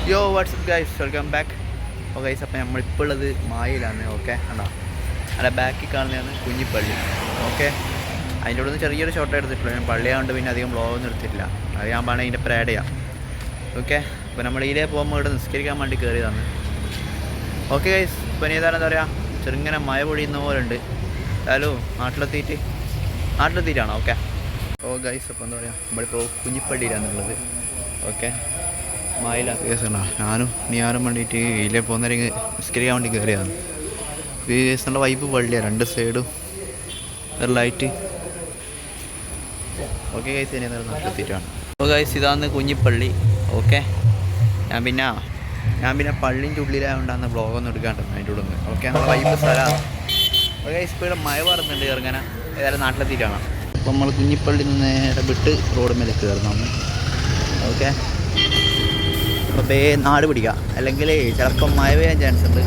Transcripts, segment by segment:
യോ WhatsApp guys, welcome back. ഓ guys, അപ്പോൾ നമ്മളിപ്പോൾ ഉള്ളത് മായിലാണ്. ഓക്കെ, കണ്ടോ അല്ല ബാക്കിൽ കാണുന്നതാണ് കുഞ്ഞിപ്പള്ളി. ഓക്കെ, അതിൻ്റെ ഉള്ളിൽ നിന്ന് ചെറിയൊരു ഷോട്ട് എടുത്തിട്ടുള്ളൂ. ഞാൻ പള്ളിയായതുകൊണ്ട് പിന്നെ അധികം വ്ളോഗൊന്നും എടുത്തിട്ടില്ല. അത് ഞാൻ വേണമെങ്കിൽ ഇതിൻ്റെ പ്രേഡ് ചെയ്യാം. ഓക്കെ, അപ്പോൾ നമ്മൾ ഇതിലേ പോകുമ്പോൾ ഇവിടെ നിസ്കരിക്കാൻ വേണ്ടി കയറിയതാണ്. ഓക്കെ ഗൈസ്, ഇപ്പോൾ ഇനി ഏതാണ് എന്താ പറയുക, ചെറുങ്ങനെ മഴ പൊഴിയുന്ന പോലെ ഉണ്ട്. ഏതായാലും നാട്ടിലെത്തിയിട്ടാണോ? ഓക്കെ. ഓ ഗൈസ്, അപ്പോൾ എന്താ പറയുക, നമ്മളിപ്പോൾ കുഞ്ഞിപ്പള്ളിയിലാണുള്ളത്. ഓക്കെ, മായില്ലാത്ത കേസുണ്ടോ. ഞാനും വേണ്ടിയിട്ട് ഇതിലേ പോകുന്നവരെ നിസ്കരിക്കാൻ വേണ്ടി കയറിയതാണ്. ഈ കേസിനുള്ള വൈബ് പള്ളിയാണ്, രണ്ട് സൈഡും ഒരു ലൈറ്റ്. ഓക്കെ ഗൈസ്, ഇനി നാട്ടിലെത്തിയിട്ടാണ്. ഓ ഗൈസ്, ഇതാണ് കുഞ്ഞിപ്പള്ളി. ഓക്കെ, ഞാൻ പിന്നെ പള്ളിൻ്റെ ഉള്ളിലായതുകൊണ്ടാണ് വ്ളോഗൊന്നും എടുക്കാണ്ട് അതിൻ്റെ ഉള്ളിൽ നിന്ന്. ഓക്കെ, നമ്മൾ വൈബ് സ്ഥലമാണ്. ഓ ഗൈസ്, ഇപ്പോൾ ഇവിടെ മഴ പറയുന്നുണ്ട് ഇറങ്ങാൻ. ഏതായാലും നാട്ടിലെത്തിയിട്ടാണ്. അപ്പോൾ നമ്മൾ കുഞ്ഞിപ്പള്ളി നിന്ന് നേരെ വിട്ട് റോഡ് മേലെ കയറുന്നു. ഓക്കെ, അപ്പോൾ നാട് പിടിക്കുക, അല്ലെങ്കിൽ ചിലപ്പം മഴ പെയ്യാൻ ചാൻസ് ഉണ്ട്.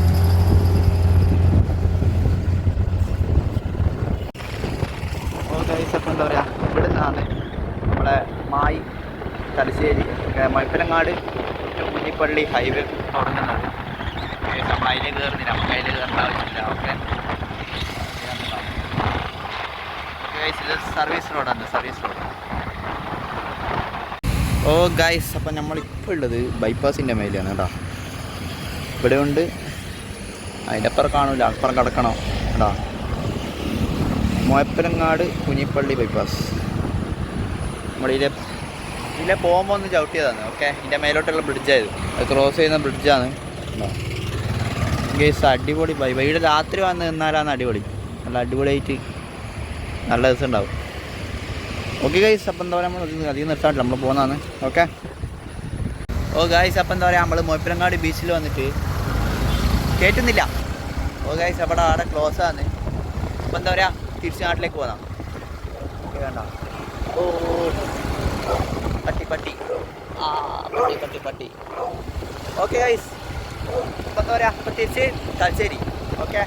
ഓ ഗൈസ്, അപ്പോൾ എന്താ പറയുക, ഇവിടെ നിന്നാണ് നമ്മുടെ മായി തലശ്ശേരി മൈപ്പനങ്ങാട് കുഞ്ഞിപ്പള്ളി ഹൈവേ തുടങ്ങുന്നത്. നമ്മൾ അതിലേക്ക് കയറുന്നില്ല, നമുക്ക് അതിലേക്ക് കയറേണ്ട ആവശ്യമില്ല. ഓക്കെ ഗൈസ്, ഇത് സർവീസ് റോഡാണ്, സർവീസ് റോഡ്. ഓ ഗൈസ്, അപ്പം നമ്മളിപ്പോൾ ഉള്ളത് ബൈപ്പാസിൻ്റെ മേലെയാണ് കേട്ടോ. ഇവിടെ ഉണ്ട്, അതിൻ്റെ അപ്പുറം കാണൂല, അപ്പുറം കിടക്കണോ കേട്ടോ. മുഴപ്പിലങ്ങാട് കുഞ്ഞിപ്പള്ളി ബൈപ്പാസ്. ഇതിലെ പോകുമ്പോൾ ഒന്ന് ചവിട്ടിയതാണ്. ഓക്കെ, ഇതിൻ്റെ മേലോട്ടുള്ള ബ്രിഡ്ജായത്, അത് ക്രോസ് ചെയ്യുന്ന ബ്രിഡ്ജാണ്. ഗൈസ്, അടിപൊളി ബൈബൈ. ഇവിടെ രാത്രി വന്ന് നിന്നാലാണ് അടിപൊളി, നല്ല അടിപൊളിയായിട്ട് നല്ല ദിവസം ഉണ്ടാവും. ഓക്കെ ഗൈസ്, അപ്പം എന്താ പറയുക, നമ്മൾ അധികം നിർത്താറില്ല, നമ്മൾ പോകുന്നതാണ്. ഓക്കെ. ഓ ഗൈസ്, അപ്പം എന്താ പറയുക, നമ്മൾ മുഴപ്പിലങ്ങാട് ബീച്ചിൽ വന്നിട്ട് കേട്ടുന്നില്ല. ഓ ഗൈസ്, അവിടെ ക്ലോസ് ആണ്. അപ്പം എന്താ പറയുക, തിരിച്ച് നാട്ടിലേക്ക് പോകാം. ഓക്കെ, വേണ്ട. ഓ പട്ടി ഓക്കെ ഗൈസ്, അപ്പം എന്താ പറയുക, അപ്പം തിരിച്ച് തലശ്ശേരി. ഓക്കെ.